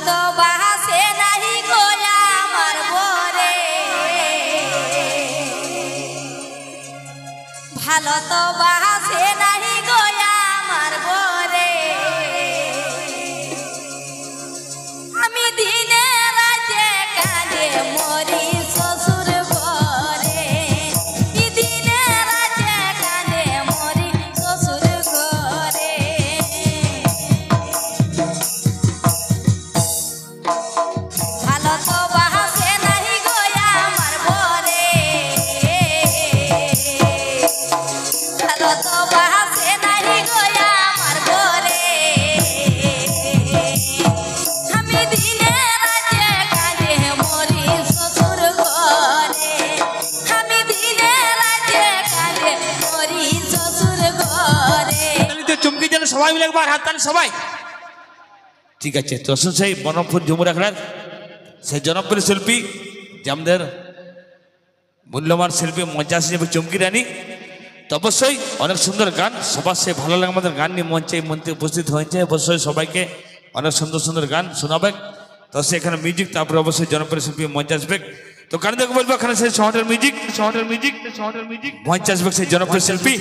তো বাসে নাহি গোয়া আমার বরে ভালো তো বাসে নাহি গোয়া আমার বরে আমি দিনে রাতে কাঁদে মরি শ্বশুর ঘরে দিনে রাতে কাঁদে মরি শ্বশুর ঘরে ভালো তো বাসে নাহি গোয়া আমার বরে ভালো তো বাসে নাহি গোয়া আমার বরে আমি দিনে রাতে কাঁদে মরি শ্বশুর ঘরে আমি দিনে রাতে কাঁদে মরি শ্বশুর ঘরে চুমকি যেন সবাই মিলে একবার হাত তালি সবাই। ঠিক আছে, তো সেই বনমপুর ঝুমুর আখড়ার সেই জনপ্রিয় শিল্পী যে আমাদের মূল্যবান শিল্পী মঞ্চে আসে চুমকি রানী, তো অবশ্যই অনেক সুন্দর গান সবার সে ভালো লাগে আমাদের গান নিয়ে মঞ্চে উপস্থিত হয়েছে। অবশ্যই সবাইকে অনেক সুন্দর সুন্দর গান শোনাবে। তো সেখানে মিউজিক, তারপরে অবশ্যই জনপ্রিয় শিল্পী মঞ্চে আসবে। তো গান দেখে বলবো এখানে সেই শহরের মিউজিক মঞ্চে আসবে সেই জনপ্রিয় শিল্পী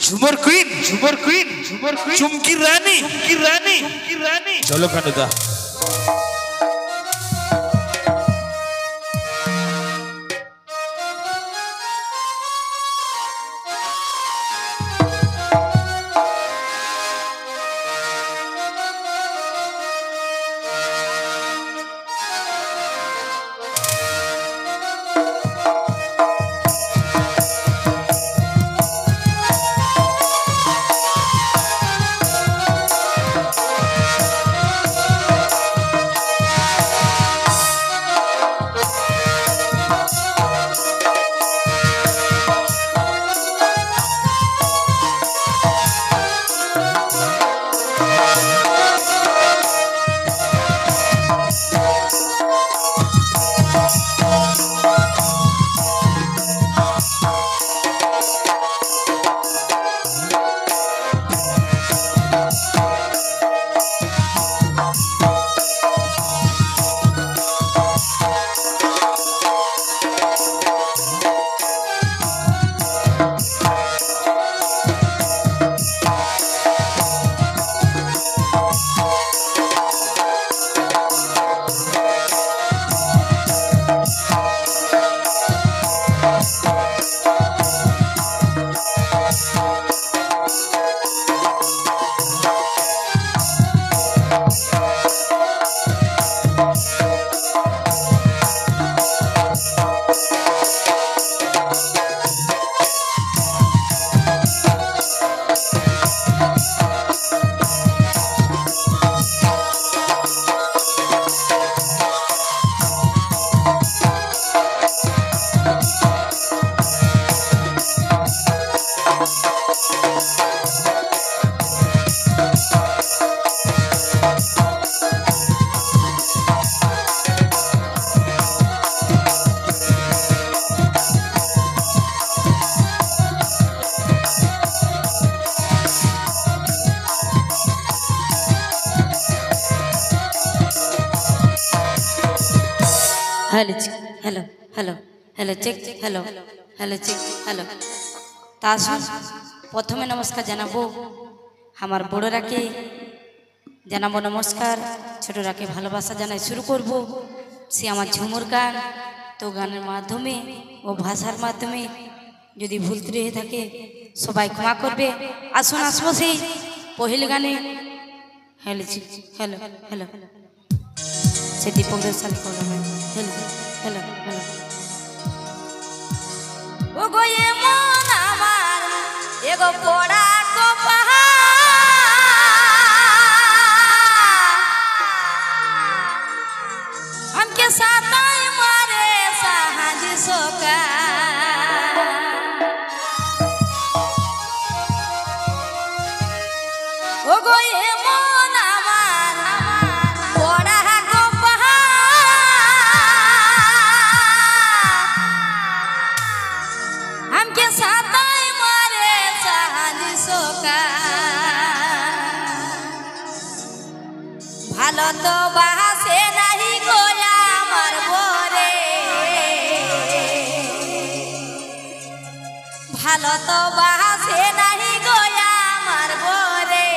ঝুমুর কুইন চুমকি রানী। চলো কানুদা। Hello hello hello check hello hello check hello तासुन प्रथमे नमस्कार जानाबो हमार बड़ोराके जानाबो नमस्कार छोटोराके भालोबासा जानाई शुरू करब से आमार झुमुर गान तो गानेर माध्यमे ओ भाषार माध्यमे यदि भूल त्रुटि थाके सबाई क्षमा करबे। आसुन आसबो सेई पहिल गाने हेलो हेलो हेलो से दीपक देवसाल हेलो हेलो हेलो ओ गो ये मन आमार एगो पोड़ा को हमके साताई मारे साहज सोका ओ गो ये मन आमार पोड़ा को हमके साताई मारे साहज ভালো তো বাসে নাহি গোয়া আমার বরে ভালো তো বাসে নাহি গোয়া আমার বরে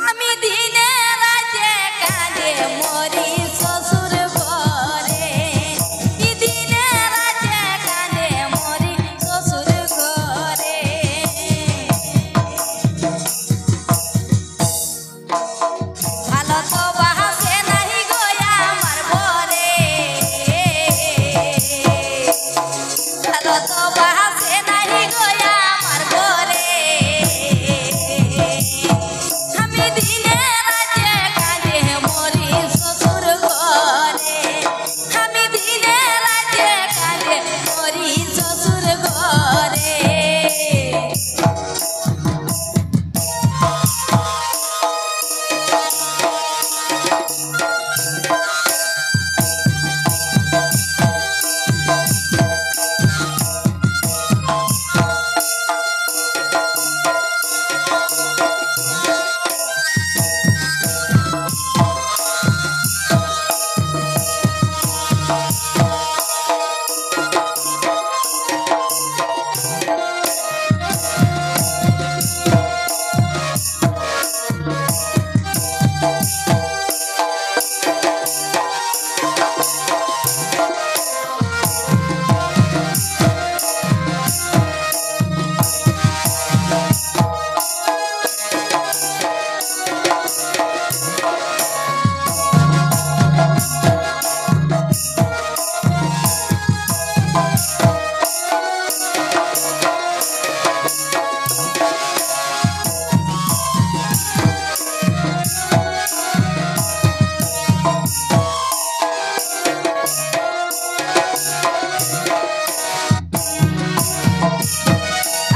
আমি দিনে রাতে কাঁদে মরি শ্বশুর ঘরে দিনে রাতে কাঁদে মরি শ্বশুর ঘরে ভালো তো বাসে নাহি গোয়া আমার বরে ভালো তো বাসে নাহি গোয়া আমার বরে আমি দিনে রাতে কাঁদে মরি শ্বশুর ঘরে আমি দিনে রাতে কাঁদে মরি শ্বশুর ঘরে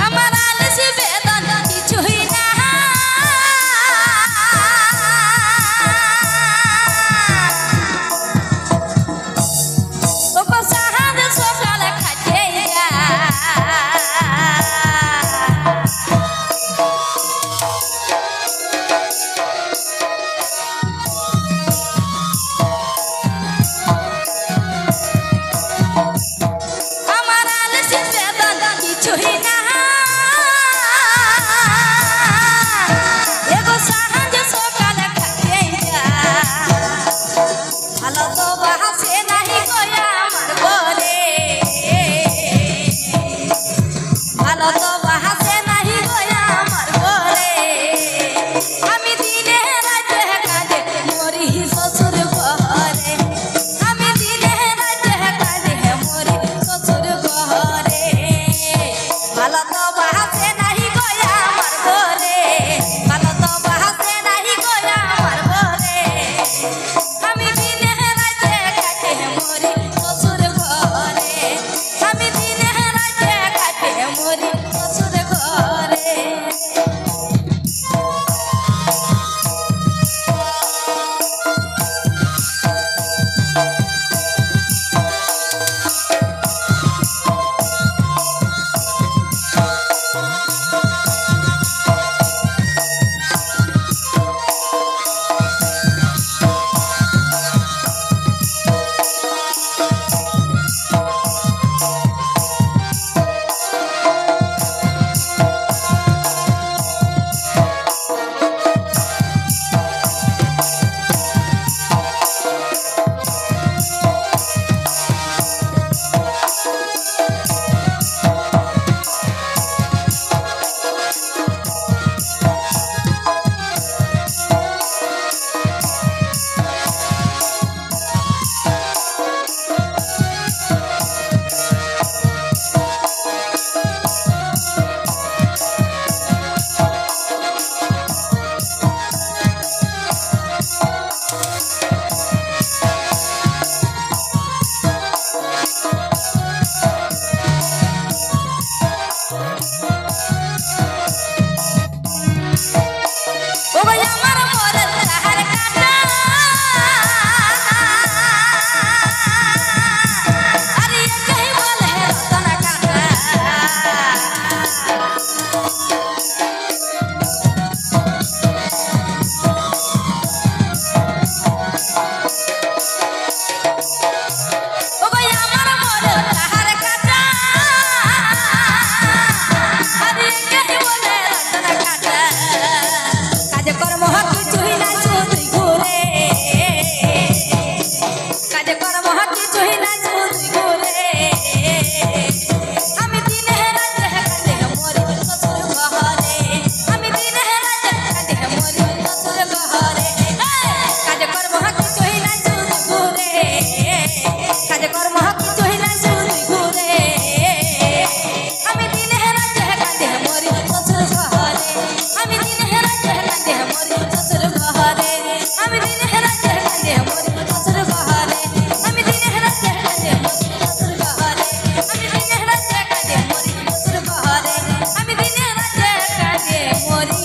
আমার আলস বেদন কিছুই না ওকো সাহাদ সকাল খাটে যা আমার আলস বেদন কিছুই না এগো সাহায্য সকালে খাটে যা ভালো তো বাসে নাহি গোয়া আমার বরে ভালো তো বাসে নাহি গোয়া আমার বরে আমি দিনে রাতে কাঁদে মরি শ্বশুর ঘরে আমি দিনে রাতে কাঁদে মরি শ্বশুর ঘরে ভালো মরি শ্বশুর ঘরে আমি দিনে রাতে কাঁদে মরি শ্বশুর ঘরে আমি দিনে রাতে কাঁদে মরি শ্বশুর ঘরে আমি দিনে রাতে কাঁদে মরি শ্বশুর ঘরে আমি দিনে রাতে কাঁদে মরি